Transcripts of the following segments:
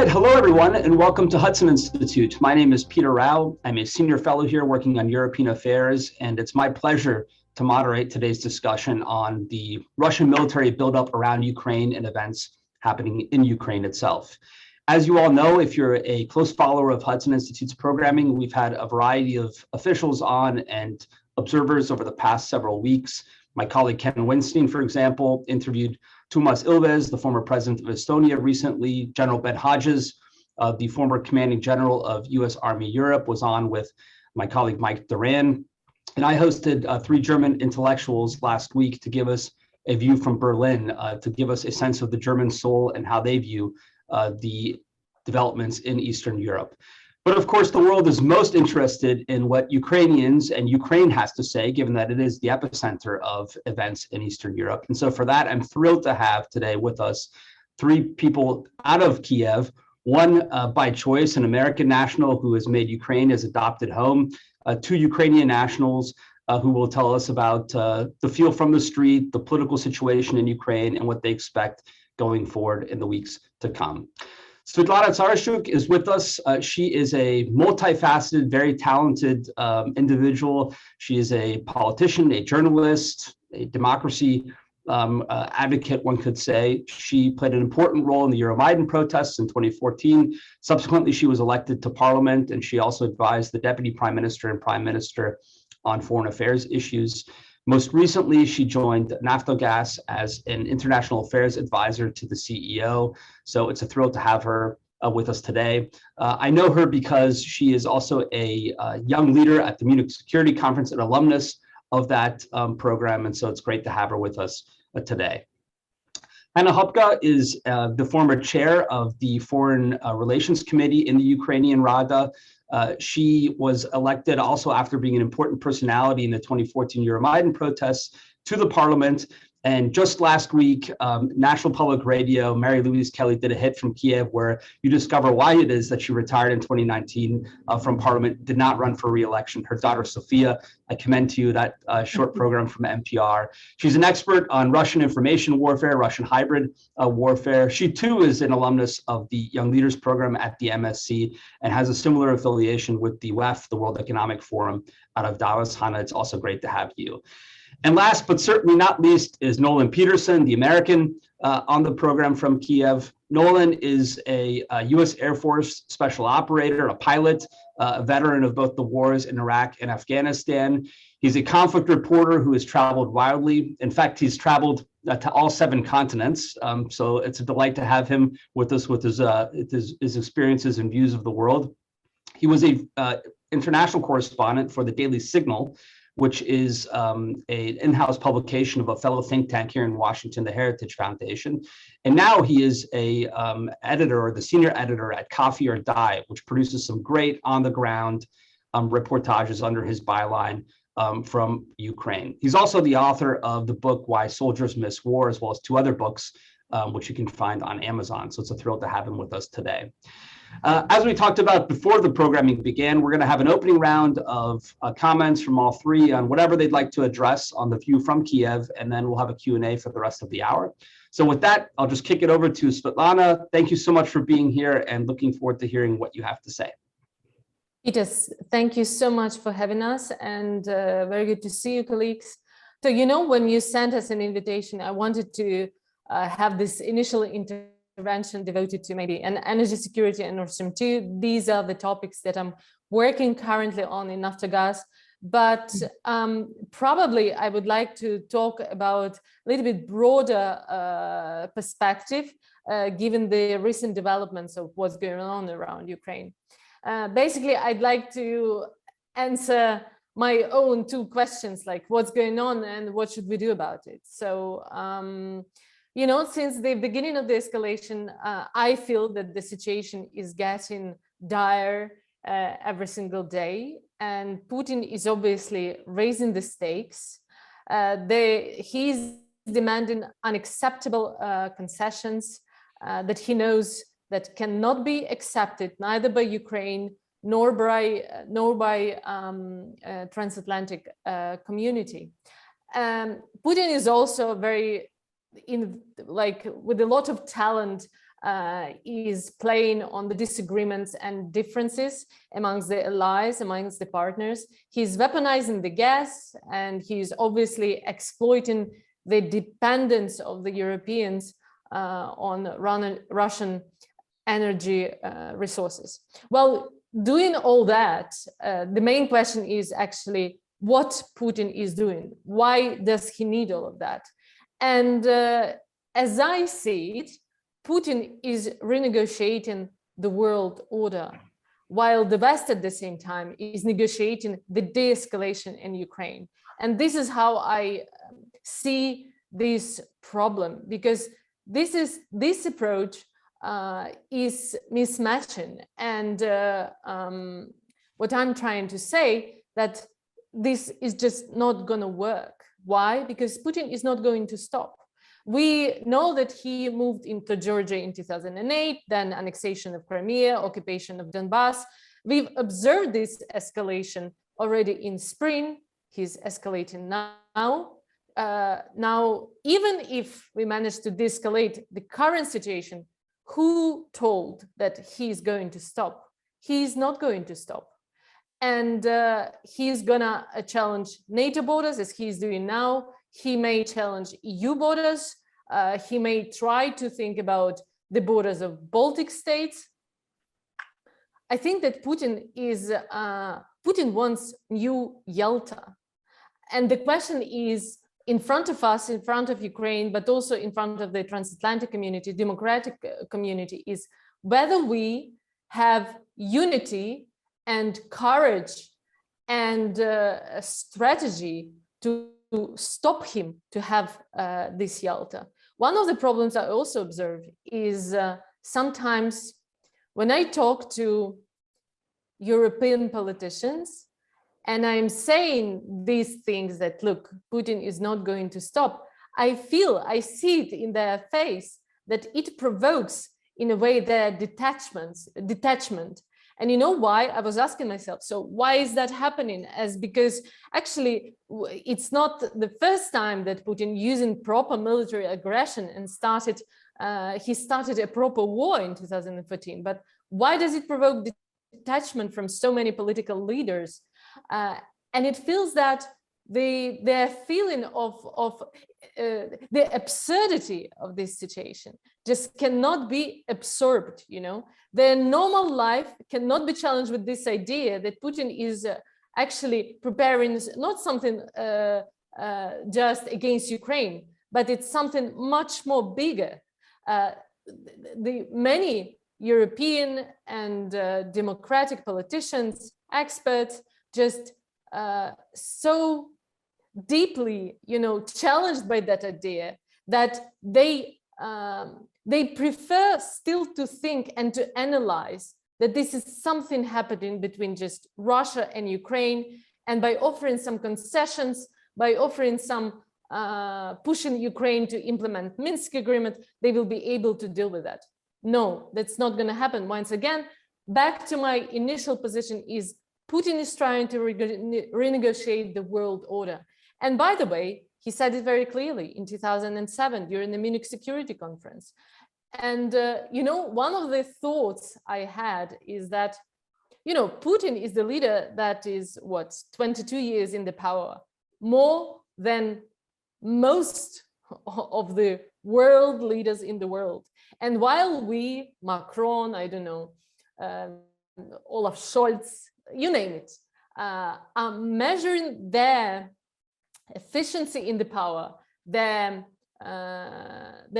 right, hello everyone, and welcome to Hudson Institute. My name is Peter Rao. I'm a senior fellow here working on European affairs, and it's my pleasure to moderate today's discussion on the Russian military buildup around Ukraine and events happening in Ukraine itself. As you all know, if you're a close follower of Hudson Institute's programming, we've had a variety of officials on and observers over the past several weeks. My colleague Ken Winstein, for example, interviewed Tumas Ilves, the former president of Estonia recently. General Ben Hodges, the former commanding general of U.S. Army Europe, was on with my colleague Mike Duran. And I hosted 3 German intellectuals last week to give us a view from Berlin, to give us a sense of the German soul and how they view the developments in Eastern Europe. But of course, the world is most interested in what Ukrainians and Ukraine has to say, given that it is the epicenter of events in Eastern Europe. And so for that, I'm thrilled to have today with us 3 people out of Kyiv, one by choice, an American national who has made Ukraine his adopted home, 2 Ukrainian nationals who will tell us about the feel from the street, the political situation in Ukraine, and what they expect going forward in the weeks to come. Svetlana Tsarashuk is with us. She is a multifaceted, very talented individual. She is a politician, a journalist, a democracy advocate, one could say. She played an important role in the Euromaidan protests in 2014. Subsequently, she was elected to parliament, and she also advised the deputy prime minister and prime minister on foreign affairs issues. Most recently, she joined Naftogaz as an international affairs advisor to the CEO. So it's a thrill to have her with us today. I know her because she is also a young leader at the Munich Security Conference, an alumnus of that program. And so it's great to have her with us today. Anna Hopka is the former chair of the Foreign Relations Committee in the Ukrainian Rada. She was elected also after being an important personality in the 2014 Euromaidan protests to the parliament. And just last week, National Public Radio, Mary Louise Kelly did a hit from Kyiv where you discover why it is that she retired in 2019 from parliament, did not run for re-election. Her daughter, Sophia, I commend to you that short program from NPR. She's an expert on Russian information warfare, Russian hybrid warfare. She too is an alumnus of the Young Leaders Program at the MSc and has a similar affiliation with the WEF, the World Economic Forum out of Davos. Hannah, it's also great to have you. And last but certainly not least is Nolan Peterson, the American on the program from Kyiv. Nolan is a U.S. Air Force special operator, a pilot, a veteran of both the wars in Iraq and Afghanistan. He's a conflict reporter who has traveled widely. In fact, he's traveled to all 7 continents. So it's a delight to have him with us with his experiences and views of the world. He was a international correspondent for the Daily Signal, which is an in-house publication of a fellow think tank here in Washington, the Heritage Foundation. And now he is a editor or the senior editor at Coffee or Die, which produces some great on-the-ground reportages under his byline from Ukraine. He's also the author of the book, Why Soldiers Miss War, as well as 2 other books, which you can find on Amazon. So it's a thrill to have him with us today. As we talked about before the programming began, we're going to have an opening round of comments from all 3 on whatever they'd like to address on the view from Kyiv, and then we'll have a Q&A for the rest of the hour. So with that, I'll just kick it over to Svetlana. Thank you so much for being here and looking forward to hearing what you have to say. Peter, thank you so much for having us, and very good to see you, colleagues. So, you know, when you sent us an invitation, I wanted to have this initial intervention devoted to maybe an energy security and Nord Stream 2. These are the topics that I'm working currently on in Naftogaz. But probably I would like to talk about a little bit broader perspective, given the recent developments of what's going on around Ukraine. Basically, I'd like to answer my own 2 questions, like what's going on and what should we do about it. So, you know, since the beginning of the escalation, I feel that the situation is getting dire every single day. And Putin is obviously raising the stakes. He's demanding unacceptable concessions that he knows that cannot be accepted neither by Ukraine nor by transatlantic community. Putin is also very with a lot of talent is playing on the disagreements and differences amongst the allies, amongst the partners. He's weaponizing the gas, and he's obviously exploiting the dependence of the Europeans on Russian energy resources. Well, doing all that, the main question is actually what Putin is doing. Why does he need all of that? And as I see it, Putin is renegotiating the world order, while the West at the same time is negotiating the de-escalation in Ukraine. And this is how I see this problem, because this approach is mismatching. And what I'm trying to say, that this is just not going to work. Why? Because Putin is not going to stop. We know that he moved into Georgia in 2008, then annexation of Crimea, occupation of Donbass. We've observed this escalation already in spring. He's escalating now. Now, even if we manage to de-escalate the current situation, who told that he's going to stop? He's not going to stop. And he's gonna challenge NATO borders, as he's doing now. He may challenge EU borders. He may try to think about the borders of Baltic states. I think that Putin wants new Yalta. And the question is, in front of us, in front of Ukraine, but also in front of the transatlantic community, democratic community, is whether we have unity and courage and a strategy to stop him to have this Yalta. One of the problems I also observe is sometimes when I talk to European politicians and I'm saying these things that, look, Putin is not going to stop, I see it in their face that it provokes, in a way, their detachment. And you know why? I was asking myself, so why is that happening? Because actually, it's not the first time that Putin using proper military aggression and he started a proper war in 2014. But why does it provoke detachment from so many political leaders? And it feels that their feeling of the absurdity of this situation just cannot be absorbed, you know. Their normal life cannot be challenged with this idea that Putin is actually preparing not something just against Ukraine, but it's something much more bigger. The many European and democratic politicians, experts, just so deeply, you know, challenged by that idea that they prefer still to think and to analyze that this is something happening between just Russia and Ukraine, and by offering some concessions, by offering some pushing Ukraine to implement Minsk agreement, they will be able to deal with that. No, that's not going to happen. Once again, back to my initial position is Putin is trying to renegotiate the world order. And by the way, he said it very clearly in 2007 during the Munich Security Conference. And, you know, one of the thoughts I had is that, you know, Putin is the leader that is, 22 years in the power, more than most of the world leaders in the world. And while we, Macron, I don't know, Olaf Scholz, you name it, are measuring their efficiency in the power, their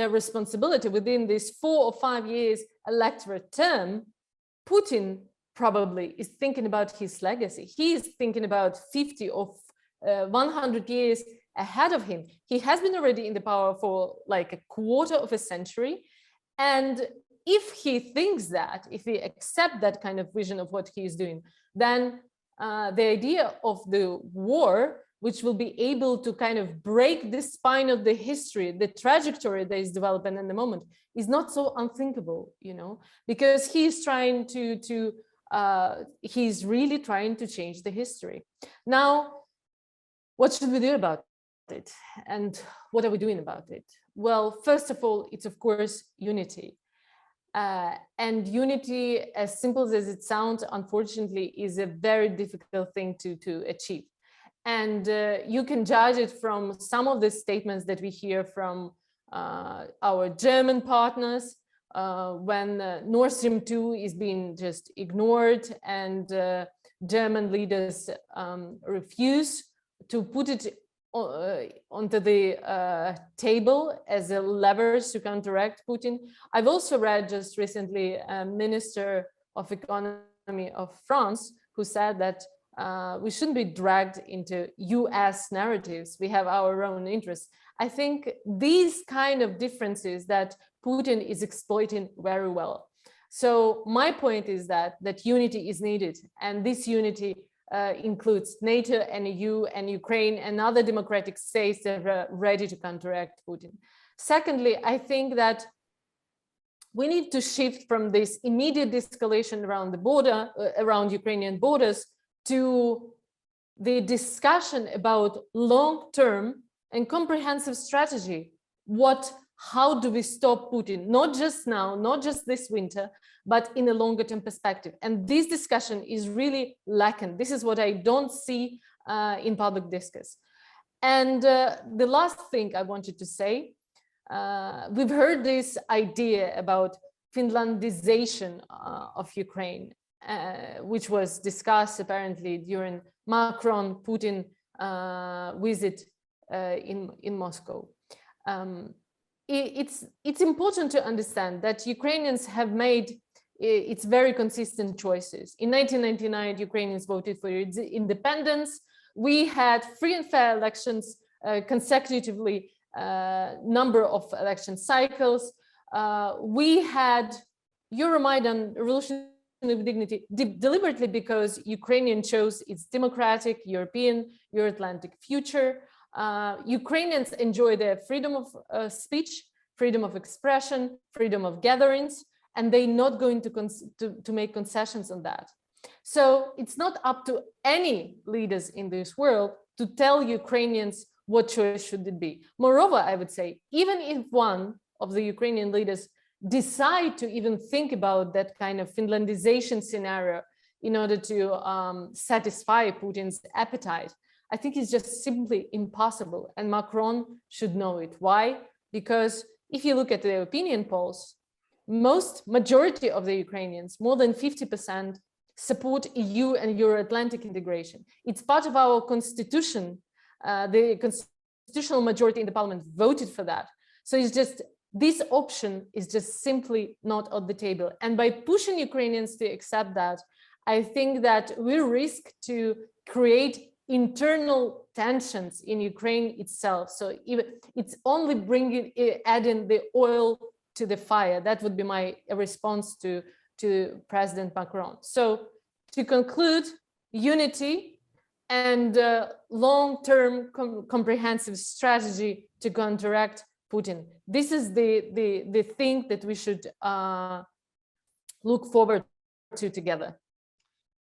responsibility within this 4 or 5 years electorate term, Putin probably is thinking about his legacy. He is thinking about 50 or 100 years ahead of him. He has been already in the power for like a quarter of a century. And if he thinks that, if he accepts that kind of vision of what he is doing, then the idea of the war, which will be able to kind of break the spine of the history, the trajectory that is developing in the moment, is not so unthinkable, you know, because he's trying he's really trying to change the history. Now, what should we do about it? And what are we doing about it? Well, first of all, it's of course unity. And unity, as simple as it sounds, unfortunately, is a very difficult thing to achieve. And you can judge it from some of the statements that we hear from our German partners when Nord Stream 2 is being just ignored, and German leaders refuse to put it onto the table as a leverage to counteract Putin. I've also read just recently a Minister of Economy of France who said that we shouldn't be dragged into US narratives. We have our own interests. I think these kind of differences that Putin is exploiting very well. So my point is that unity is needed, and this unity includes NATO and EU and Ukraine and other democratic states that are ready to counteract Putin. Secondly, I think that we need to shift from this immediate escalation around the border, around Ukrainian borders, to the discussion about long-term and comprehensive strategy. How do we stop Putin? Not just now, not just this winter, but in a longer term perspective. And this discussion is really lacking. This is what I don't see in public discourse. And the last thing I wanted to say, we've heard this idea about Finlandization of Ukraine, which was discussed apparently during Macron-Putin visit in Moscow. It's important to understand that Ukrainians have made its very consistent choices. In 1999, Ukrainians voted for independence. We had free and fair elections consecutively, number of election cycles. We had Euromaidan revolution with dignity deliberately because Ukrainian chose its democratic, European, Euro-Atlantic future. Ukrainians enjoy their freedom of speech, freedom of expression, freedom of gatherings, and they're not going to make concessions on that. So it's not up to any leaders in this world to tell Ukrainians what choice should it be. Moreover, I would say, even if one of the Ukrainian leaders decide to even think about that kind of Finlandization scenario in order to satisfy Putin's appetite, I think it's just simply impossible, and Macron should know it. Why? Because if you look at the opinion polls, majority of the Ukrainians, more than 50%, support EU and Euro-Atlantic integration. It's part of our constitution. The constitutional majority in the parliament voted for that. So it's just, this option is just simply not on the table. And by pushing Ukrainians to accept that, I think that we risk to create internal tensions in Ukraine itself. So even it's only adding the oil to the fire. That would be my response to President Macron. So to conclude, unity and long-term comprehensive strategy to counteract Putin. This is the thing that we should look forward to together.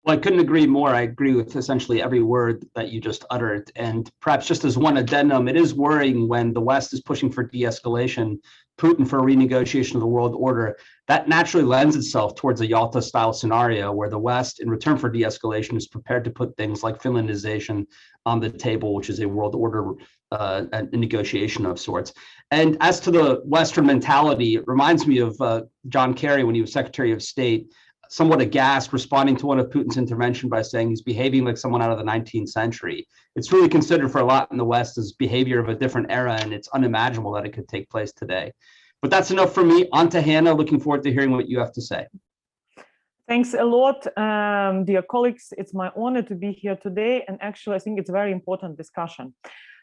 Well, I couldn't agree more. I agree with essentially every word that you just uttered. And perhaps just as one addendum, it is worrying when the West is pushing for de-escalation, Putin for renegotiation of the world order. That naturally lends itself towards a Yalta-style scenario where the West, in return for de-escalation, is prepared to put things like Finlandization on the table, which is a world order a negotiation of sorts. And as to the Western mentality, it reminds me of John Kerry when he was Secretary of State, somewhat aghast, responding to one of Putin's intervention by saying he's behaving like someone out of the 19th century. It's really considered for a lot in the West as behavior of a different era, and it's unimaginable that it could take place today. But that's enough for me. On to Hannah. Looking forward to hearing what you have to say. Thanks a lot, dear colleagues. It's my honor to be here today. And actually, I think it's a very important discussion.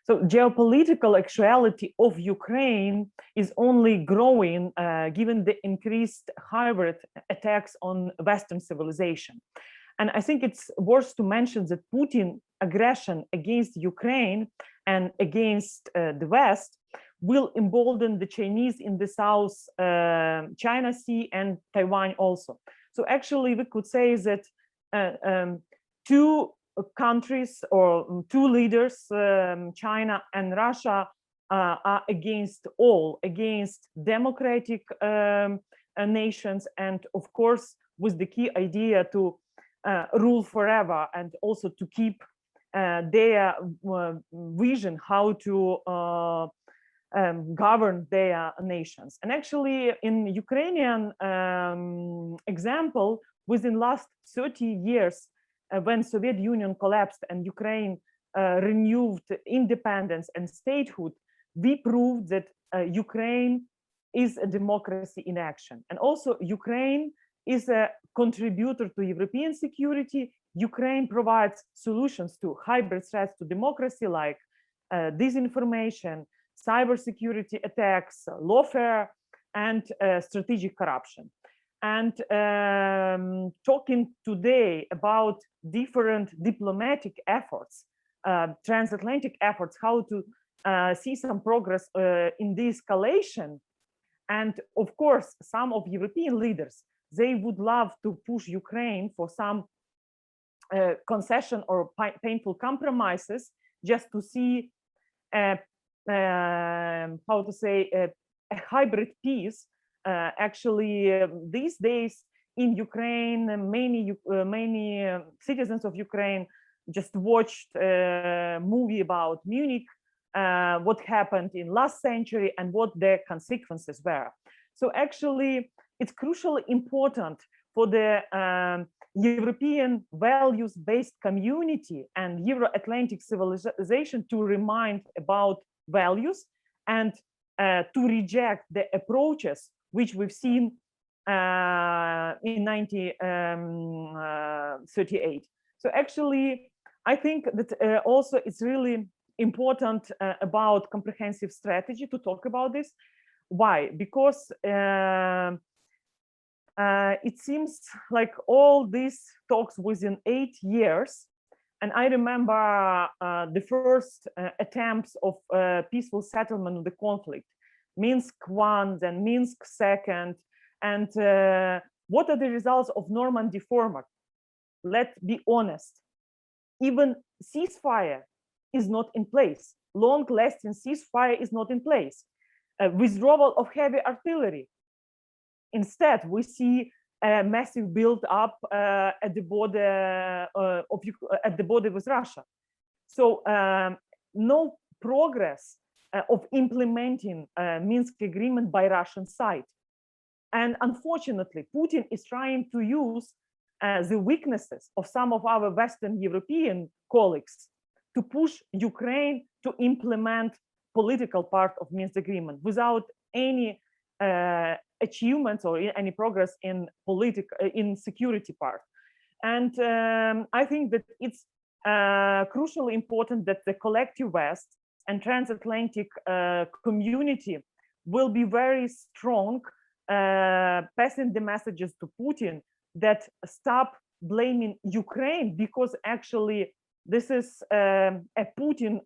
So geopolitical actuality of Ukraine is only growing given the increased hybrid attacks on Western civilization. And I think it's worth to mention that Putin's aggression against Ukraine and against the West will embolden the Chinese in the South China Sea and Taiwan also. So actually, we could say that two countries or two leaders, China and Russia, are against democratic nations, and of course with the key idea to rule forever, and also to keep their vision how to govern their nations. And actually in Ukrainian example, within last 30 years, when Soviet Union collapsed and Ukraine renewed independence and statehood, we proved that Ukraine is a democracy in action. And also Ukraine is a contributor to European security. Ukraine provides solutions to hybrid threats to democracy, like disinformation, cybersecurity attacks, lawfare, and strategic corruption. And talking today about different diplomatic efforts, transatlantic efforts, how to see some progress in de-escalation. And of course, some of European leaders, they would love to push Ukraine for some concession or painful compromises, just to see how to say a hybrid peace. Actually, these days in Ukraine, many citizens of Ukraine just watched a movie about Munich, what happened in last century and what their consequences were. So actually, it's crucially important for the European values-based community and Euro-Atlantic civilization to remind about values and to reject the approaches which we've seen in 1938. So actually, I think that also it's really important about comprehensive strategy to talk about this. Why? Because it seems like all these talks within 8 years, and I remember the first attempts of peaceful settlement of the conflict, Minsk I, then Minsk II, and what are the results of Normandy format? Let's be honest, even ceasefire is not in place. Long-lasting ceasefire is not in place. Withdrawal of heavy artillery. Instead, we see a massive build-up at the border with Russia. So no progress of implementing Minsk agreement by Russian side. And unfortunately, Putin is trying to use the weaknesses of some of our Western European colleagues to push Ukraine to implement political part of Minsk agreement without any achievements or any progress in security part. And I think that it's crucially important that the collective West and transatlantic community will be very strong, passing the messages to Putin that stop blaming Ukraine, because actually this is a Putin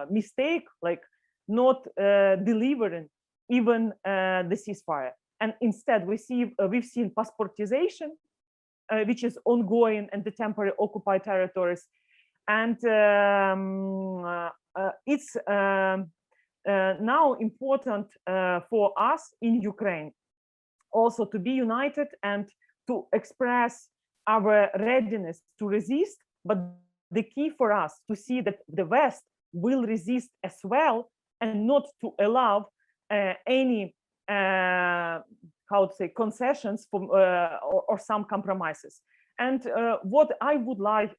mistake, like not delivering even the ceasefire. And instead we've seen passportization, which is ongoing in the temporary occupied territories. And it's now important for us in Ukraine also to be united and to express our readiness to resist. But the key for us to see that the West will resist as well, and not to allow any how to say concessions from or some compromises. And what I would like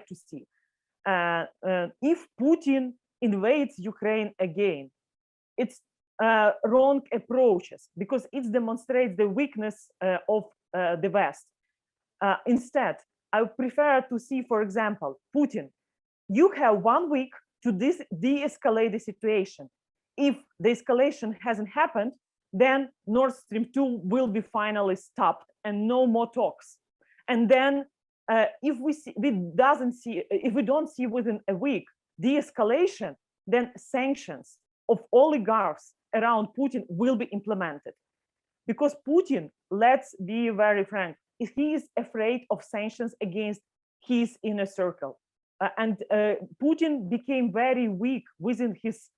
to see, if Putin invades Ukraine again, it's wrong approaches, because it demonstrates the weakness of the West. Instead, I would prefer to see, for example, Putin, you have 1 week to de-escalate the situation. If the escalation hasn't happened, then Nord Stream 2 will be finally stopped and no more talks. And then if we don't see within a week de-escalation, then sanctions of oligarchs around Putin will be implemented. Because Putin, let's be very frank, he is afraid of sanctions against his inner circle. Putin became very weak within his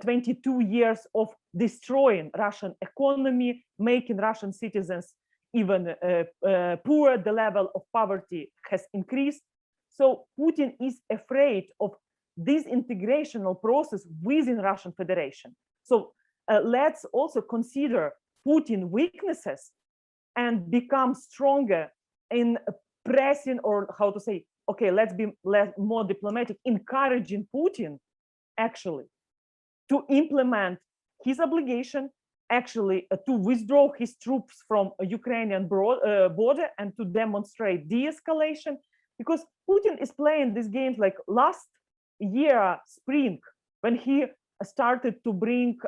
22 years of destroying Russian economy, making Russian citizens even poorer. The level of poverty has increased. So Putin is afraid of this integrational process within Russian Federation. So let's also consider Putin's weaknesses and become stronger in pressing, or how to say, okay, let's be more diplomatic, encouraging Putin actually to implement his obligation, actually to withdraw his troops from a Ukrainian border and to demonstrate de-escalation, because Putin is playing these games like last year spring, when he started to bring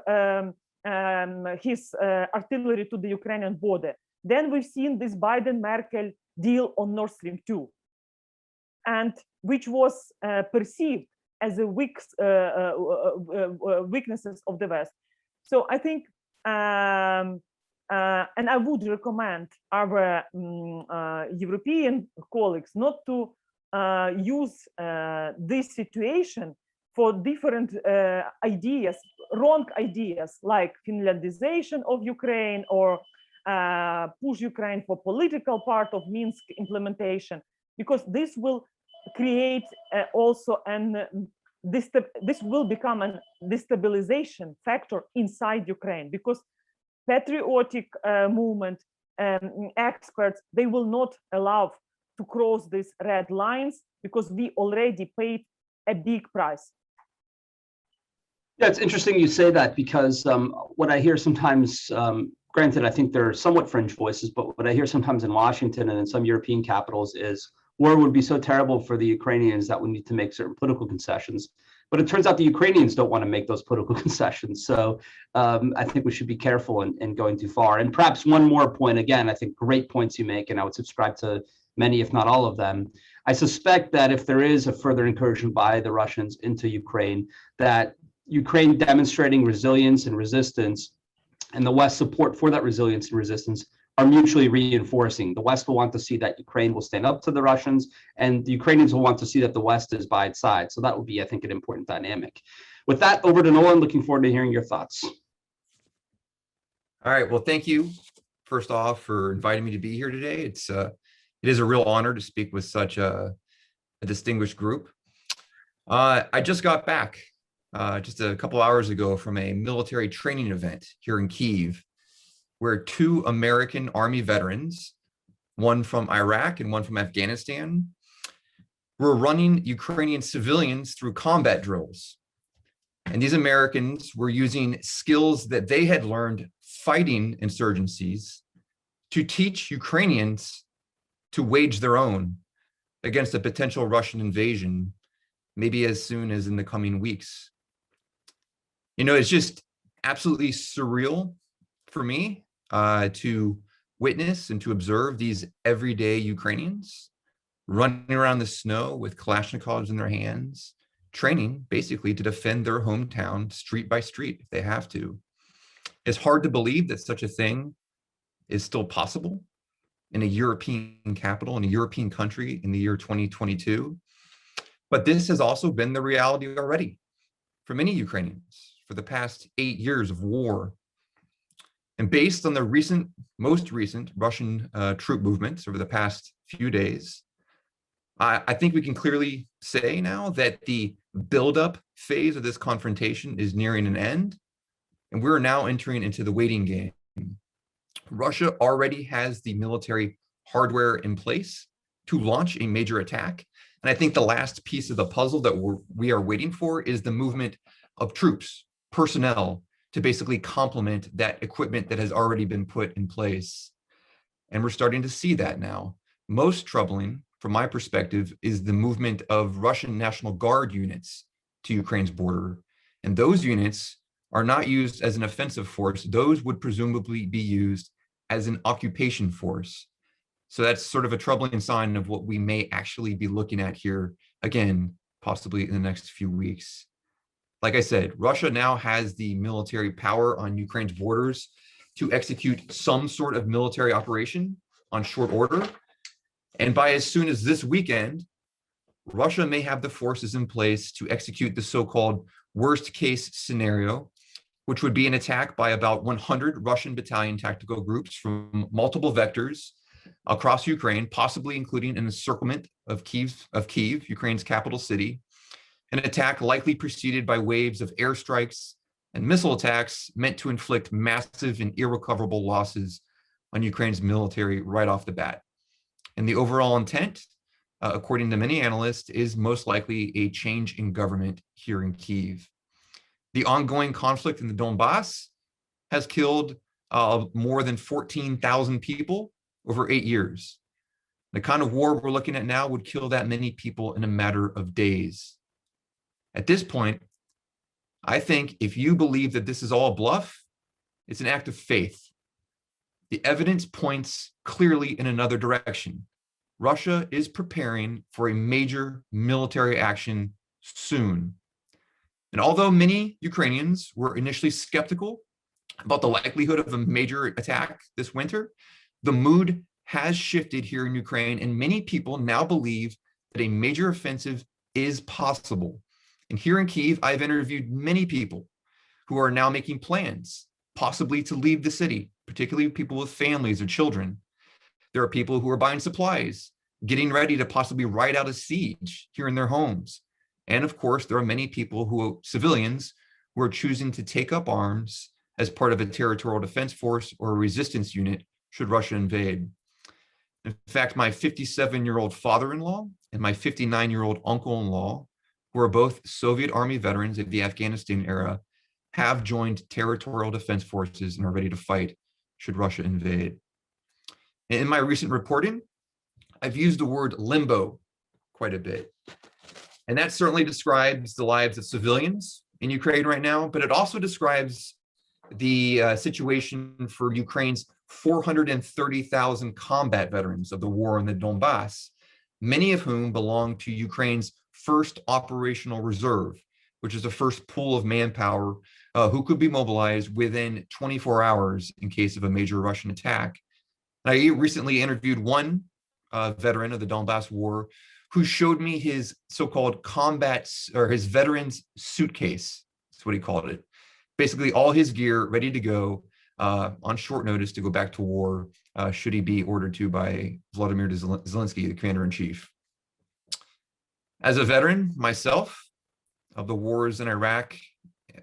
his artillery to the Ukrainian border. Then we've seen this Biden-Merkel deal on Nord Stream 2, and which was perceived as a weaknesses of the West. So I think, and I would recommend our European colleagues not to use this situation for different ideas, wrong ideas, like Finlandization of Ukraine, or push Ukraine for political part of Minsk implementation, because this will create also this will become a destabilization factor inside Ukraine, because patriotic movement experts, they will not allow to cross these red lines, because we already paid a big price. Yeah, it's interesting you say that, because what I hear sometimes, granted, I think they're somewhat fringe voices, but what I hear sometimes in Washington and in some European capitals is war would be so terrible for the Ukrainians that we need to make certain political concessions. But it turns out the Ukrainians don't want to make those political concessions. So I think we should be careful in going too far. And perhaps one more point, again, I think great points you make, and I would subscribe to many, if not all of them. I suspect that if there is a further incursion by the Russians into Ukraine, that Ukraine demonstrating resilience and resistance, and the West's support for that resilience and resistance, are mutually reinforcing. The West will want to see that Ukraine will stand up to the Russians, and the Ukrainians will want to see that the West is by its side. So that will be, I think, an important dynamic. With that, over to Nolan. Looking forward to hearing your thoughts. All right. Well, thank you, first off, for inviting me to be here today. It is a real honor to speak with such a distinguished group. I just got back just a couple hours ago from a military training event here in Kyiv, where 2 American Army veterans, one from Iraq and one from Afghanistan, were running Ukrainian civilians through combat drills. And these Americans were using skills that they had learned fighting insurgencies to teach Ukrainians to wage their own against a potential Russian invasion, maybe as soon as in the coming weeks. You know, it's just absolutely surreal for me to witness and to observe these everyday Ukrainians running around the snow with Kalashnikovs in their hands, training basically to defend their hometown street by street if they have to. It's hard to believe that such a thing is still possible in a European capital, in a European country in the year 2022. But this has also been the reality already for many Ukrainians for the past 8 years of war. And based on the most recent Russian troop movements over the past few days, I think we can clearly say now that the buildup phase of this confrontation is nearing an end, and we're now entering into the waiting game. Russia already has the military hardware in place to launch a major attack. And I think the last piece of the puzzle that we are waiting for is the movement of troops, personnel, to basically complement that equipment that has already been put in place. And we're starting to see that now. Most troubling, from my perspective, is the movement of Russian National Guard units to Ukraine's border. And those units are not used as an offensive force. Those would presumably be used as an occupation force. So that's sort of a troubling sign of what we may actually be looking at here, again, possibly in the next few weeks. Like I said, Russia now has the military power on Ukraine's borders to execute some sort of military operation on short order. And by as soon as this weekend, Russia may have the forces in place to execute the so-called worst case scenario which would be an attack by about 100 Russian battalion tactical groups from multiple vectors across Ukraine, possibly including an encirclement of Kyiv, Ukraine's capital city, an attack likely preceded by waves of airstrikes and missile attacks meant to inflict massive and irrecoverable losses on Ukraine's military right off the bat. And the overall intent, according to many analysts, is most likely a change in government here in Kyiv. The ongoing conflict in the Donbass has killed more than 14,000 people over 8 years. The kind of war we're looking at now would kill that many people in a matter of days. At this point, I think if you believe that this is all a bluff, it's an act of faith. The evidence points clearly in another direction. Russia is preparing for a major military action soon. And although many Ukrainians were initially skeptical about the likelihood of a major attack this winter, the mood has shifted here in Ukraine, and many people now believe that a major offensive is possible. And here in Kyiv, I've interviewed many people who are now making plans, possibly to leave the city, particularly people with families or children. There are people who are buying supplies, getting ready to possibly ride out a siege here in their homes. And of course, there are many people civilians, who are choosing to take up arms as part of a territorial defense force or a resistance unit should Russia invade. In fact, my 57-year-old father-in-law and my 59-year-old uncle-in-law, who are both Soviet Army veterans of the Afghanistan era, have joined territorial defense forces and are ready to fight should Russia invade. In my recent reporting, I've used the word limbo quite a bit. And that certainly describes the lives of civilians in Ukraine right now, but it also describes the situation for Ukraine's 430,000 combat veterans of the war in the Donbass, many of whom belong to Ukraine's first operational reserve, which is the first pool of manpower who could be mobilized within 24 hours in case of a major Russian attack. I recently interviewed one veteran of the Donbass war who showed me his so-called combat or his veteran's suitcase. That's what he called it. Basically all his gear ready to go on short notice to go back to war should he be ordered to by Vladimir Zelensky, the commander-in-chief. As a veteran myself of the wars in Iraq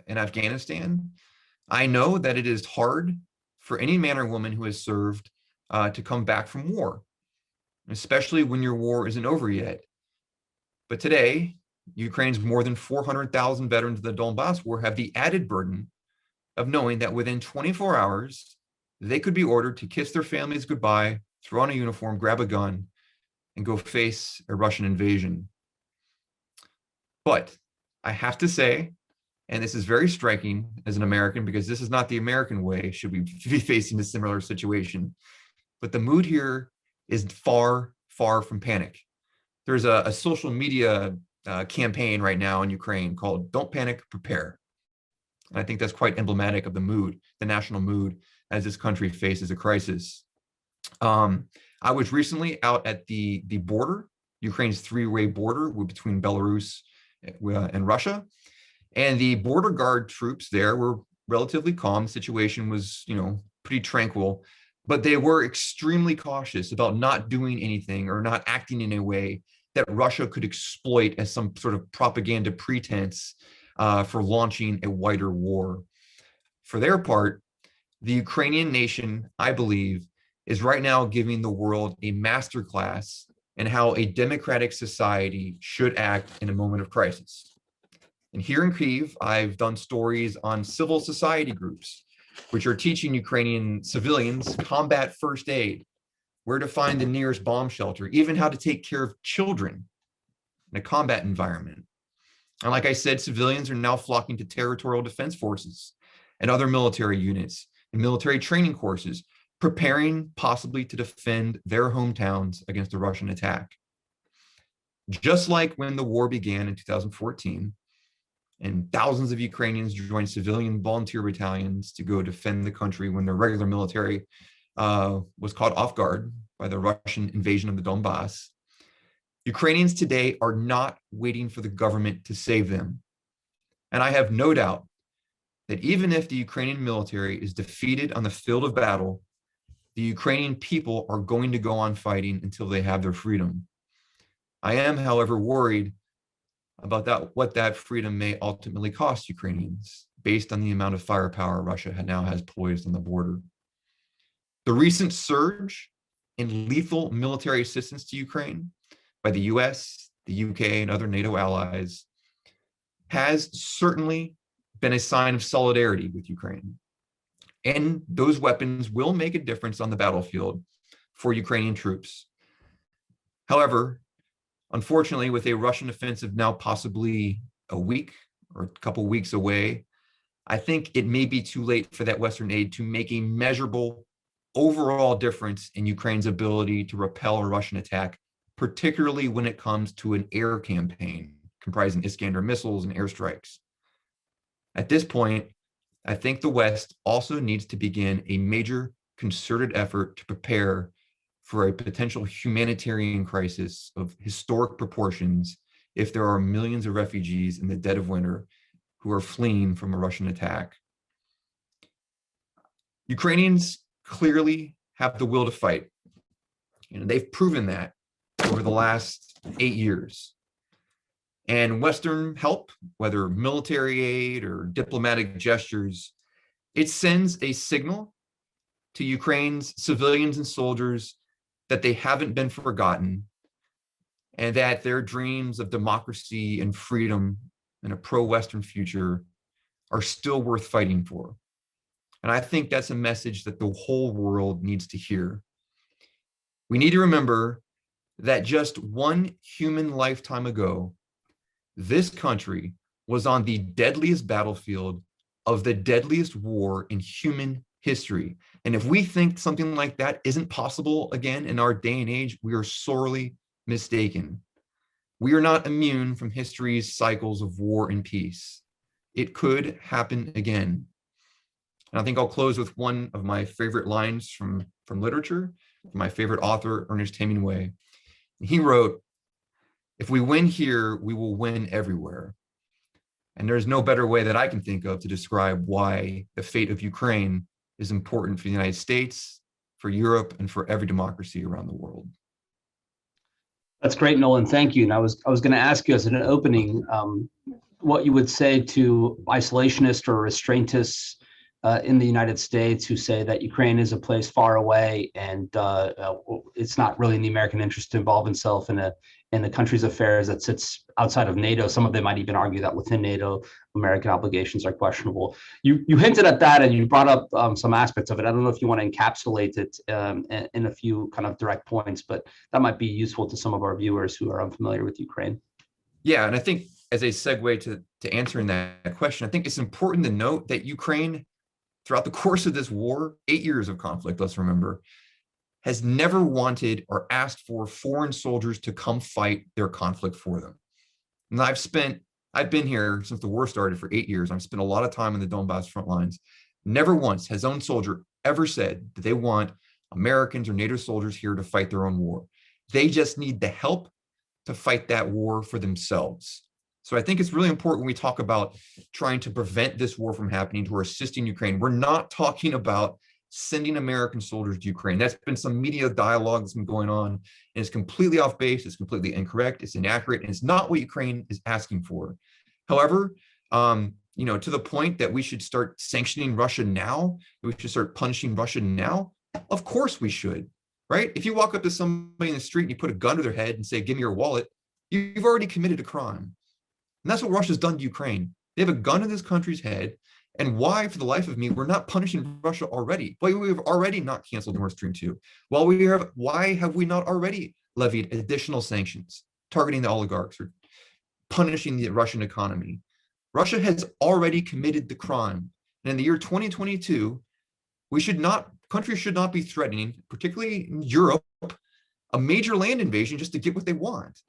and Afghanistan, I know that it is hard for any man or woman who has served to come back from war, especially when your war isn't over yet. But today, Ukraine's more than 400,000 veterans of the Donbass war have the added burden of knowing that within 24 hours, they could be ordered to kiss their families goodbye, throw on a uniform, grab a gun, and go face a Russian invasion. But I have to say, and this is very striking as an American, because this is not the American way should we be facing a similar situation, but the mood here is far, far from panic. There's a social media campaign right now in Ukraine called "Don't Panic, Prepare." And I think that's quite emblematic of the mood, the national mood, as this country faces a crisis. I was recently out at the border, Ukraine's three-way border between Belarus and Russia, and the border guard troops there were relatively calm. The situation was, pretty tranquil, but they were extremely cautious about not doing anything or not acting in a way that Russia could exploit as some sort of propaganda pretense for launching a wider war. For their part, the Ukrainian nation, I believe, is right now giving the world a masterclass in how a democratic society should act in a moment of crisis. And here in Kyiv, I've done stories on civil society groups, which are teaching Ukrainian civilians combat first aid, where to find the nearest bomb shelter, even how to take care of children in a combat environment. And like I said, civilians are now flocking to territorial defense forces and other military units and military training courses, preparing possibly to defend their hometowns against a Russian attack. Just like when the war began in 2014, and thousands of Ukrainians joined civilian volunteer battalions to go defend the country when the regular military was caught off guard by the Russian invasion of the Donbass. Ukrainians today are not waiting for the government to save them. And I have no doubt that even if the Ukrainian military is defeated on the field of battle, the Ukrainian people are going to go on fighting until they have their freedom. I am, however, worried about what that freedom may ultimately cost Ukrainians, based on the amount of firepower Russia now has poised on the border. The recent surge in lethal military assistance to Ukraine by the US, the UK, and other NATO allies has certainly been a sign of solidarity with Ukraine. And those weapons will make a difference on the battlefield for Ukrainian troops. However, unfortunately, with a Russian offensive now possibly a week or a couple weeks away, I think it may be too late for that Western aid to make a measurable overall difference in Ukraine's ability to repel a Russian attack, particularly when it comes to an air campaign comprising Iskander missiles and airstrikes. At this point, I think the West also needs to begin a major concerted effort to prepare for a potential humanitarian crisis of historic proportions if there are millions of refugees in the dead of winter who are fleeing from a Russian attack. Ukrainians clearly have the will to fight. They've proven that over the last 8 years. And Western help, whether military aid or diplomatic gestures, it sends a signal to Ukraine's civilians and soldiers that they haven't been forgotten and that their dreams of democracy and freedom and a pro-Western future are still worth fighting for. And I think that's a message that the whole world needs to hear. We need to remember that just one human lifetime ago, this country was on the deadliest battlefield of the deadliest war in human history. And if we think something like that isn't possible again in our day and age, we are sorely mistaken. We are not immune from history's cycles of war and peace. It could happen again. And I think I'll close with one of my favorite lines from literature, my favorite author, Ernest Hemingway. He wrote, "If we win here, we will win everywhere." And there's no better way that I can think of to describe why the fate of Ukraine is important for the United States, for Europe, and for every democracy around the world. That's great, Nolan. Thank you. And I was going to ask you as an opening, what you would say to isolationists or restraintists in the United States who say that Ukraine is a place far away and it's not really in the American interest to involve itself in the country's affairs that sits outside of NATO. Some of them might even argue that within NATO, American obligations are questionable. You hinted at that and you brought up some aspects of it. I don't know if you want to encapsulate it in a few kind of direct points, but that might be useful to some of our viewers who are unfamiliar with Ukraine. Yeah, and I think as a segue to answering that question, I think it's important to note that Ukraine, throughout the course of this war, 8 years of conflict, let's remember, has never wanted or asked for foreign soldiers to come fight their conflict for them. And I've been here since the war started for 8 years. I've spent a lot of time on the Donbass front lines. Never once has own soldier ever said that they want Americans or NATO soldiers here to fight their own war. They just need the help to fight that war for themselves. So I think it's really important when we talk about trying to prevent this war from happening, to assisting Ukraine. We're not talking about sending American soldiers to Ukraine. That's been some media dialogue that's been going on, and it's completely off base, it's completely incorrect, it's inaccurate, and it's not what Ukraine is asking for. However, to the point that we should start sanctioning Russia now, we should start punishing Russia now, of course we should, right? If you walk up to somebody in the street and you put a gun to their head and say, "Give me your wallet," you've already committed a crime. And that's what Russia's done to Ukraine. They have a gun in this country's head. And why, for the life of me, we're not punishing Russia already? Why we've already not canceled Nord Stream 2? Why have we not already levied additional sanctions targeting the oligarchs or punishing the Russian economy? Russia has already committed the crime. And in the year 2022, countries should not be threatening, particularly in Europe, a major land invasion just to get what they want.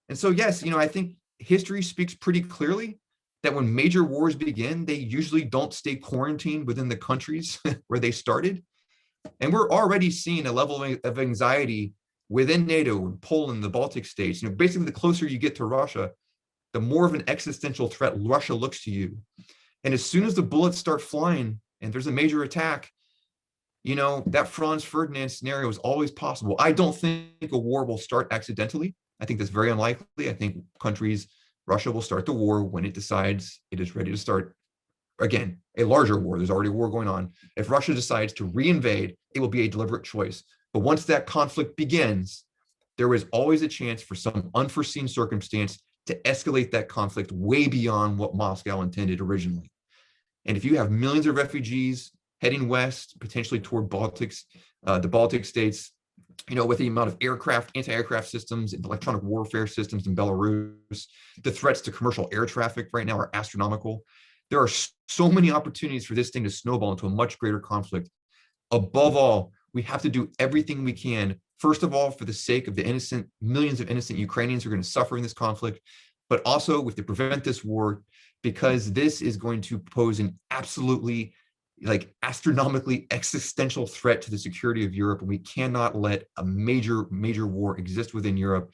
And so, yes, I think history speaks pretty clearly that when major wars begin, they usually don't stay quarantined within the countries where they started. And we're already seeing a level of anxiety within NATO and Poland, the Baltic states. Basically, the closer you get to Russia, the more of an existential threat Russia looks to you. And as soon as the bullets start flying and there's a major attack, you know, that Franz Ferdinand scenario is always possible. I don't think a war will start accidentally. I think that's very unlikely. I think Russia will start the war when it decides it is ready to start, again, a larger war. There's already a war going on. If Russia decides to reinvade, it will be a deliberate choice. But once that conflict begins, there is always a chance for some unforeseen circumstance to escalate that conflict way beyond what Moscow intended originally. And if you have millions of refugees heading west, potentially toward the Baltic states, you know, with the amount of aircraft, anti-aircraft systems, and electronic warfare systems in Belarus, the threats to commercial air traffic right now are astronomical. There are so many opportunities for this thing to snowball into a much greater conflict. Above all, we have to do everything we can, first of all, for the sake of the innocent, millions of innocent Ukrainians who are going to suffer in this conflict, but also we have to prevent this war, because this is going to pose an absolutely, like, astronomically existential threat to the security of Europe. And we cannot let a major war exist within Europe,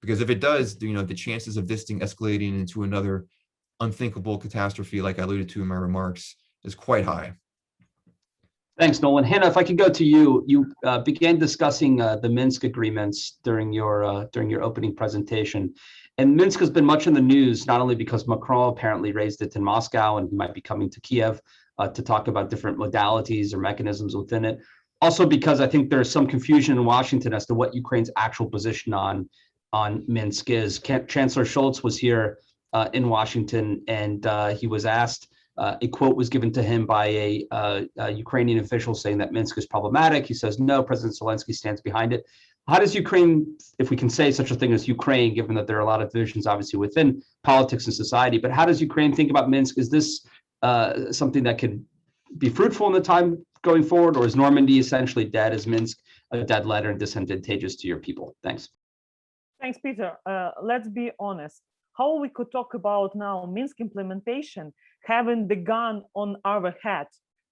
because if it does, you know, the chances of this thing escalating into another unthinkable catastrophe, like I alluded to in my remarks, is quite high. Thanks, Nolan. Hannah, if I could go to you, you began discussing the Minsk agreements during your opening presentation. And Minsk has been much in the news, not only because Macron apparently raised it in Moscow and he might be coming to Kiev to talk about different modalities or mechanisms within it. Also because I think there's some confusion in Washington as to what Ukraine's actual position on Minsk is. Chancellor Scholz was here in Washington, and he was asked, a quote was given to him by a Ukrainian official saying that Minsk is problematic. He says, no, President Zelensky stands behind it. How does Ukraine, if we can say such a thing as Ukraine, given that there are a lot of divisions obviously within politics and society, but how does Ukraine think about Minsk? Is this something that could be fruitful in the time going forward, or is Normandy essentially dead? Is Minsk a dead letter and disadvantageous to your people? Thanks. Thanks, Peter. Let's be honest. How we could talk about now Minsk implementation having the gun on our head?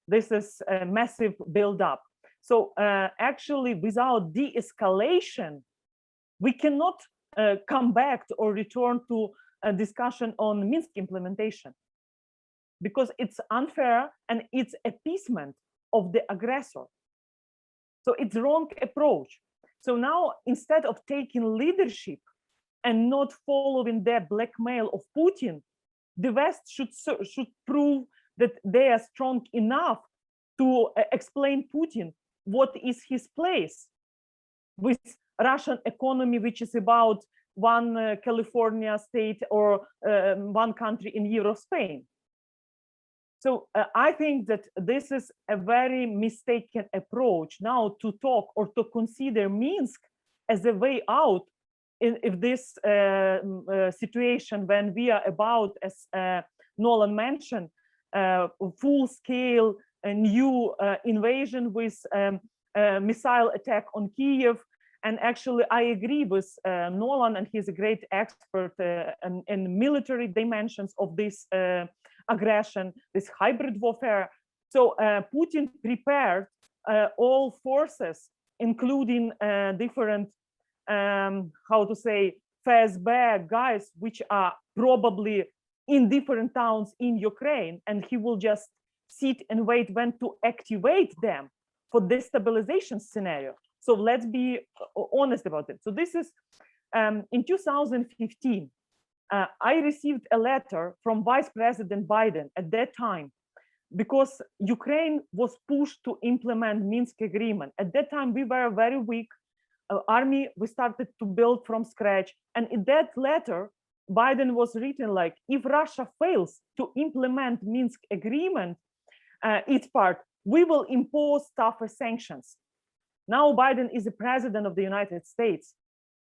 This is a massive buildup. So actually, without de-escalation, we cannot come back to or return to a discussion on Minsk implementation, because it's unfair and it's appeasement of the aggressor. So it's wrong approach. So now, instead of taking leadership and not following the blackmail of Putin, the West should prove that they are strong enough to explain Putin what is his place with Russian economy, which is about one California state or one country in Euro Spain. So I think that this is a very mistaken approach now to talk or to consider Minsk as a way out in this situation, when we are about, as Nolan mentioned, full-scale new invasion with missile attack on Kyiv. And actually, I agree with Nolan, and he's a great expert in military dimensions of this aggression, this hybrid warfare. So Putin prepared all forces, including different, how to say, FSB guys, which are probably in different towns in Ukraine, and he will just sit and wait when to activate them for destabilization scenario. So let's be honest about it. So this is in 2015, I received a letter from Vice President Biden at that time, because Ukraine was pushed to implement Minsk agreement. At that time, we were very weak. Army, we started to build from scratch. And in that letter, Biden was written like, if Russia fails to implement Minsk agreement, its part, we will impose tougher sanctions. Now Biden is the president of the United States,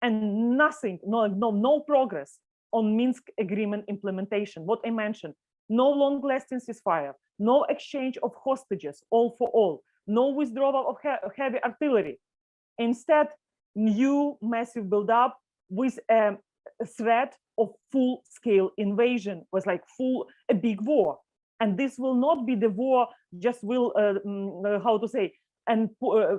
and nothing, no progress on Minsk agreement implementation. What I mentioned, no long-lasting ceasefire, no exchange of hostages, all for all, no withdrawal of heavy artillery. Instead, new massive buildup with a threat of full-scale invasion, was like a big war. And this will not be the war, just will, how to say, and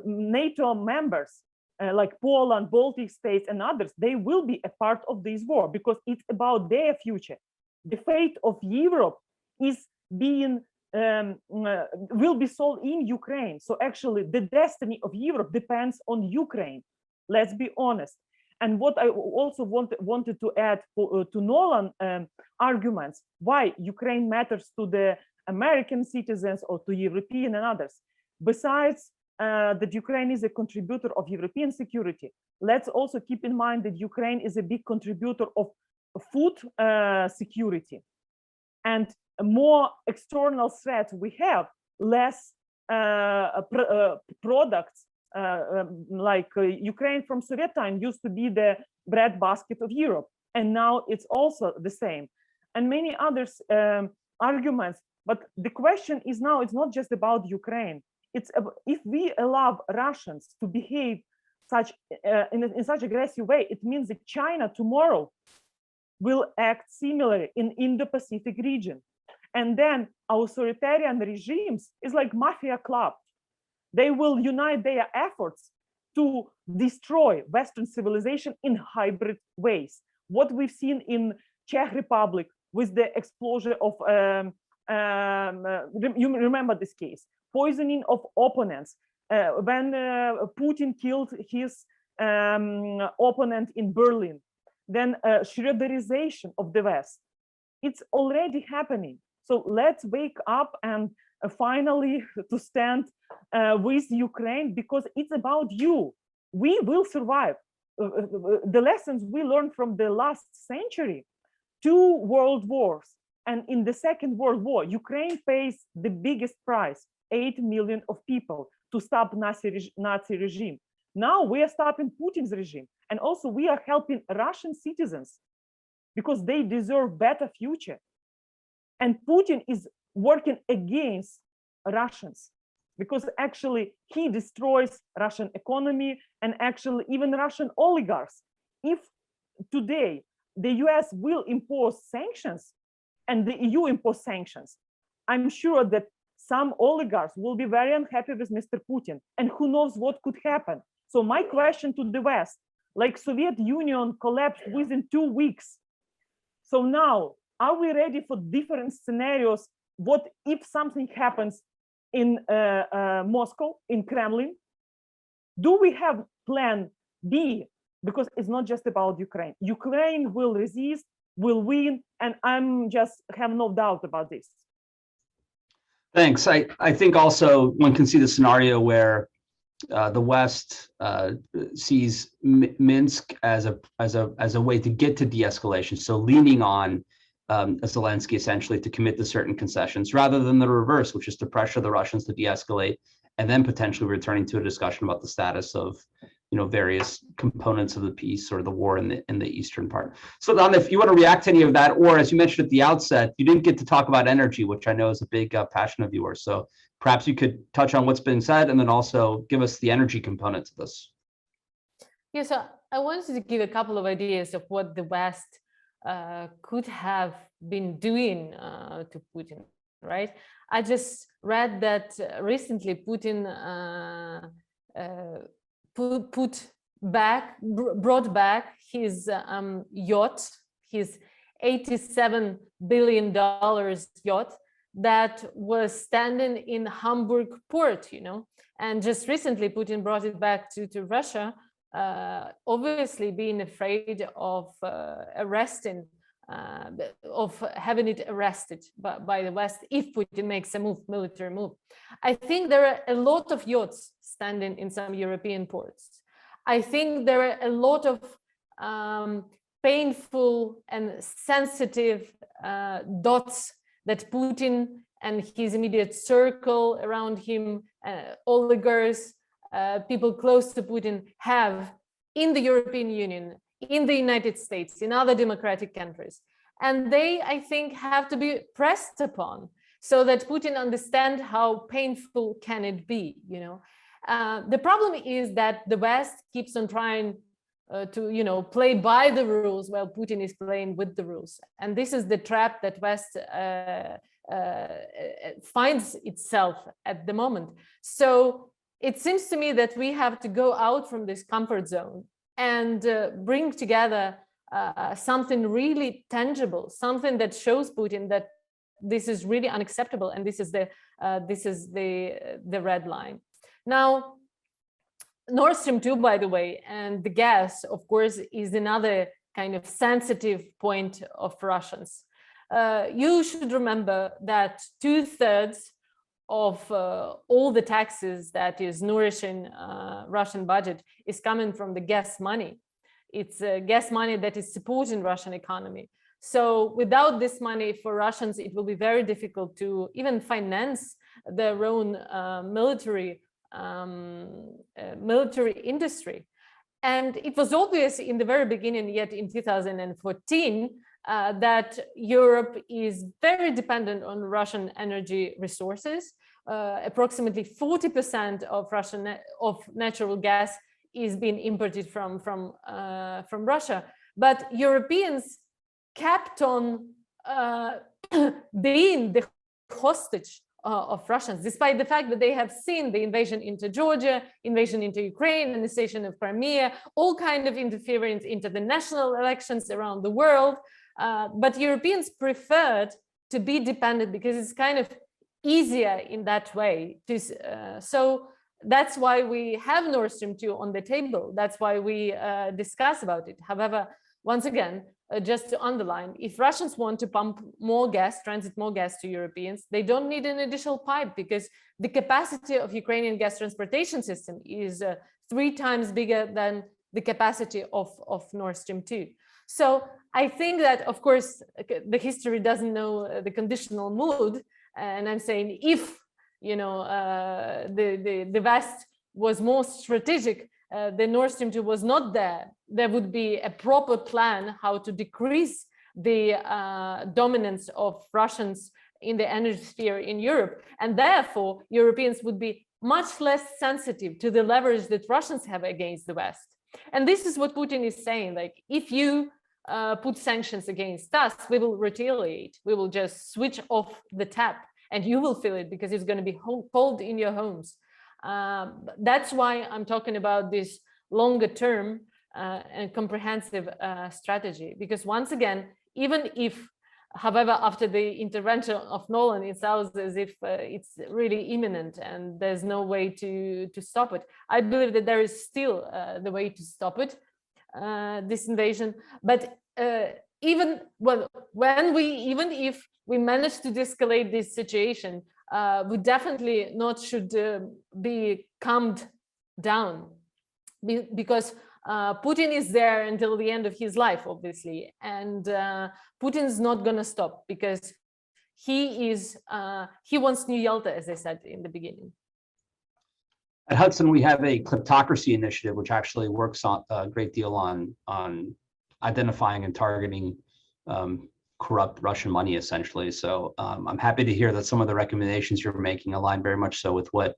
NATO members like Poland, Baltic states, and others, they will be a part of this war, because it's about their future. The fate of Europe is being will be sold in Ukraine. So actually, the destiny of Europe depends on Ukraine. Let's be honest. And what I also wanted to add to Nolan arguments, why Ukraine matters to the American citizens or to European and others. Besides that Ukraine is a contributor of European security, let's also keep in mind that Ukraine is a big contributor of food security. And more external threat we have, less products like Ukraine from Soviet time used to be the breadbasket of Europe, and now it's also the same, and many others arguments. But the question is now, it's not just about Ukraine. It's if we allow Russians to behave such in such aggressive way, it means that China tomorrow will act similarly in Indo-Pacific region, and then authoritarian regimes is like mafia club. They will unite their efforts to destroy Western civilization in hybrid ways. What we've seen in Czech Republic with the explosion of, you remember this case, poisoning of opponents, when Putin killed his opponent in Berlin, then Schröderization of the West. It's already happening. So let's wake up and finally to stand with Ukraine, because it's about you. We will survive. The lessons we learned from the last century, 2 world wars, and in the Second World War, Ukraine pays the biggest price, 8 million of people to stop Nazi regime. Now we are stopping Putin's regime, and also we are helping Russian citizens because they deserve better future. And Putin is working against Russians because actually he destroys Russian economy and actually even Russian oligarchs. If today the US will impose sanctions and the EU impose sanctions, I'm sure that some oligarchs will be very unhappy with Mr. Putin, and who knows what could happen. So my question to the West, like Soviet Union collapsed within 2 weeks. So now, are we ready for different scenarios? What if something happens in Moscow, in Kremlin? Do we have plan B? Because it's not just about Ukraine. Ukraine will resist, will win, and I'm just have no doubt about this. Thanks. I think also one can see the scenario where the West sees Minsk as a way to get to de-escalation. So leaning on Zelensky essentially to commit to certain concessions, rather than the reverse, which is to pressure the Russians to de-escalate, and then potentially returning to a discussion about the status of, various components of the peace or the war in the eastern part. So Don, if you want to react to any of that, or as you mentioned at the outset, you didn't get to talk about energy, which I know is a big passion of yours. So perhaps you could touch on what's been said and then also give us the energy component to this. Yeah, so I wanted to give a couple of ideas of what the West could have been doing to Putin, right? I just read that recently Putin brought back his yacht, his $87 billion yacht that was standing in Hamburg port, and just recently Putin brought it back to Russia, obviously being afraid of having it arrested by the West if Putin makes a military move. I think there are a lot of yachts standing in some European ports. I think there are a lot of painful and sensitive dots that Putin and his immediate circle around him, oligarchs, people close to Putin have in the European Union, in the United States, in other democratic countries. And they, I think, have to be pressed upon so that Putin understands how painful can it be, The problem is that the West keeps on trying to, play by the rules while Putin is playing with the rules. And this is the trap that West finds itself at the moment. So it seems to me that we have to go out from this comfort zone and bring together something really tangible, something that shows Putin that this is really unacceptable, and this is the red line. Now, Nord Stream 2, by the way, and the gas, of course, is another kind of sensitive point of Russians. You should remember that 2/3 of all the taxes that is nourishing Russian budget is coming from the gas money. It's gas money that is supporting Russian economy. So without this money for Russians, it will be very difficult to even finance their own military industry. And it was obvious in the very beginning, yet in 2014, that Europe is very dependent on Russian energy resources. Approximately 40% of natural gas is being imported from Russia. But Europeans kept on being the hostage of Russians, despite the fact that they have seen the invasion into Georgia, invasion into Ukraine, annexation of Crimea, all kind of interference into the national elections around the world. But Europeans preferred to be dependent because it's kind of easier in that way. So that's why we have Nord Stream 2 on the table. That's why we discuss about it. However, once again, just to underline, if Russians want to pump more gas, transit more gas to Europeans, they don't need an additional pipe, because the capacity of Ukrainian gas transportation system is 3 times bigger than the capacity of Nord Stream 2. So I think that, of course, the history doesn't know the conditional mood. And I'm saying if, you know, the West was more strategic, the Nord Stream 2 was not there, there would be a proper plan how to decrease the dominance of Russians in the energy sphere in Europe. And therefore, Europeans would be much less sensitive to the leverage that Russians have against the West. And this is what Putin is saying, like, if you put sanctions against us, we will retaliate. We will just switch off the tap and you will feel it because it's going to be cold in your homes. That's why I'm talking about this longer term and comprehensive strategy, because once again, even if, however, after the intervention of Nolan, it sounds as if it's really imminent and there's no way to stop it. I believe that there is still the way to stop it, this invasion. But even if we manage to de-escalate this situation, we definitely not should be calmed down, because Putin is there until the end of his life, obviously, and Putin's not going to stop, because he wants New Yalta, as I said in the beginning. At Hudson, we have a kleptocracy initiative, which actually works on a great deal on identifying and targeting corrupt Russian money, essentially. So I'm happy to hear that some of the recommendations you're making align very much so with what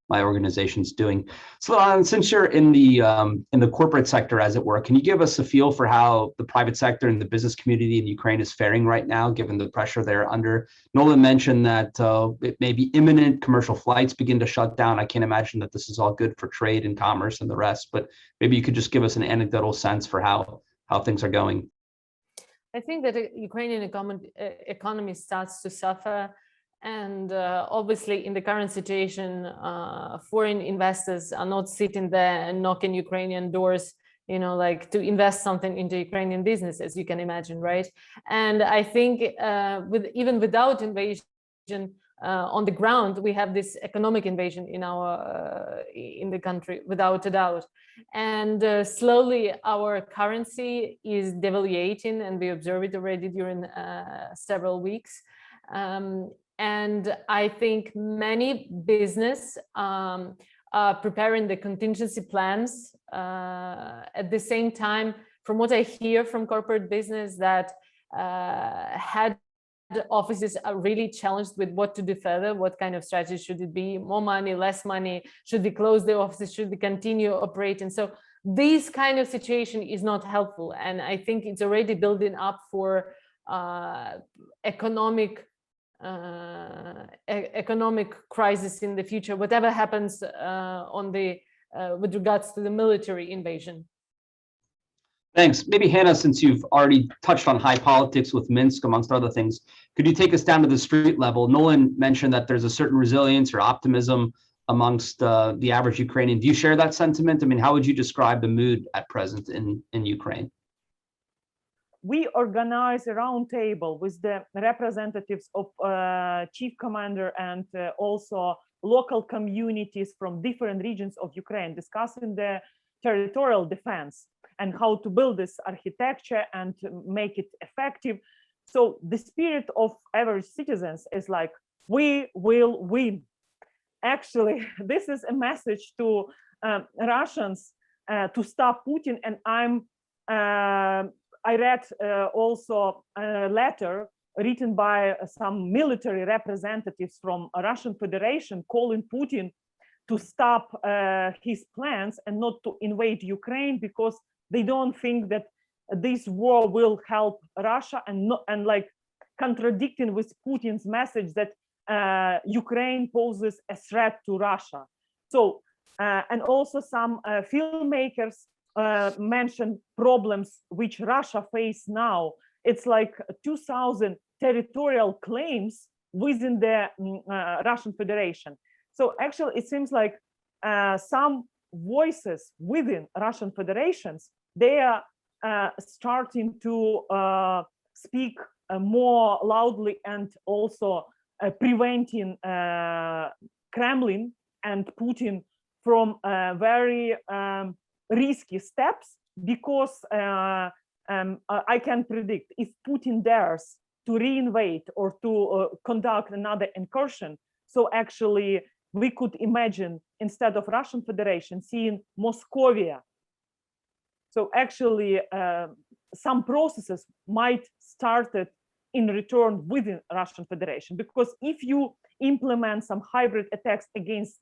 my organization's doing. So since you're in the corporate sector, as it were, can you give us a feel for how the private sector and the business community in Ukraine is faring right now, given the pressure they're under? Nolan mentioned that it may be imminent, commercial flights begin to shut down. I can't imagine that this is all good for trade and commerce and the rest, but maybe you could just give us an anecdotal sense for how things are going. I think that the Ukrainian economy starts to suffer. And obviously, in the current situation, foreign investors are not sitting there and knocking Ukrainian doors, you know, like to invest something into Ukrainian business, as you can imagine, right? And I think even without invasion on the ground, we have this economic invasion in the country, without a doubt. And slowly, our currency is devaluating, and we observe it already during several weeks. And I think many business are preparing the contingency plans. At the same time, from what I hear from corporate business, that head offices are really challenged with what to do further. What kind of strategy should it be? More money, less money? Should we close the offices? Should we continue operating? So this kind of situation is not helpful. And I think it's already building up for economic crisis in the future, whatever happens with regards to the military invasion. Thanks. Maybe Hannah, since you've already touched on high politics with Minsk, amongst other things, could you take us down to the street level? Nolan mentioned that there's a certain resilience or optimism amongst the average Ukrainian. Do you share that sentiment? I mean, how would you describe the mood at present in Ukraine? We organize a roundtable with the representatives of chief commander and also local communities from different regions of Ukraine, discussing the territorial defense and how to build this architecture and make it effective. So the spirit of average citizens is like, we will win. Actually, this is a message to Russians to stop Putin. And I read also a letter written by some military representatives from Russian Federation calling Putin to stop his plans and not to invade Ukraine, because they don't think that this war will help Russia, and like contradicting with Putin's message that Ukraine poses a threat to Russia. So, and also some filmmakers mentioned problems which Russia face now. It's like 2,000 territorial claims within the Russian Federation. So actually, it seems like some voices within Russian federations, they are starting to speak more loudly and also preventing Kremlin and Putin from very risky steps, because I can predict if Putin dares to reinvade or to conduct another incursion, so actually we could imagine, instead of Russian Federation, seeing Moscovia. So actually some processes might started in return within Russian Federation, because if you implement some hybrid attacks against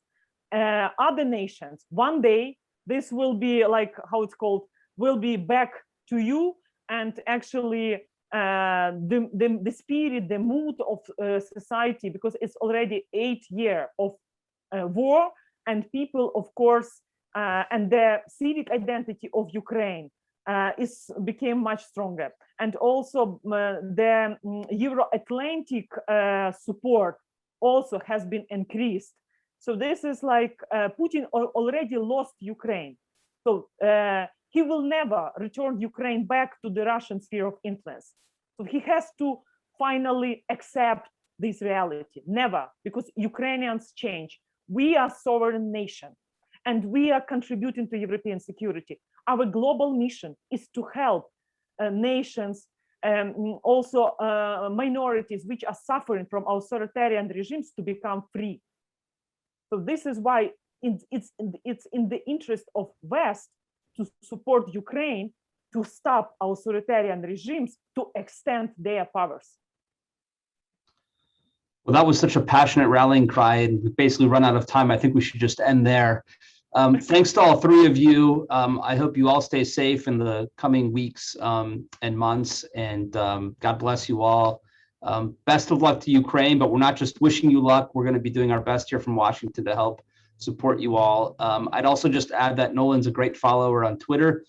other nations, one day this will be like, how it's called, will be back to you. And actually the spirit, the mood of society, because it's already 8 years of war, and people, of course, and the civic identity of Ukraine became much stronger. And also the Euro-Atlantic support also has been increased. So this is like Putin already lost Ukraine. So he will never return Ukraine back to the Russian sphere of influence. So he has to finally accept this reality. Never, because Ukrainians change. We are a sovereign nation, and we are contributing to European security. Our global mission is to help nations, also minorities which are suffering from authoritarian regimes, to become free. So this is why it's in the interest of West to support Ukraine to stop authoritarian regimes to extend their powers. Well, that was such a passionate rallying cry, and we've basically run out of time. I think we should just end there. Thanks to all three of you. I hope you all stay safe in the coming weeks and months, and God bless you all. Best of luck to Ukraine, but we're not just wishing you luck. We're going to be doing our best here from Washington to help support you all. I'd also just add that Nolan's a great follower on Twitter.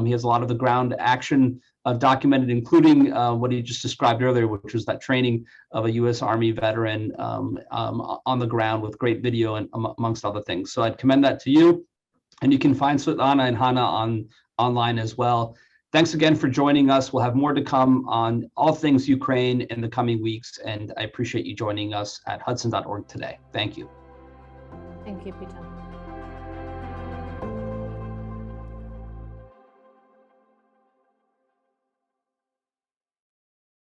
He has a lot of the ground action documented, including what he just described earlier, which was that training of a U.S. Army veteran on the ground with great video and amongst other things. So I'd commend that to you. And you can find Svetlana and Hannah online as well. Thanks again for joining us. We'll have more to come on all things Ukraine in the coming weeks. And I appreciate you joining us at hudson.org today. Thank you. Thank you, Peter.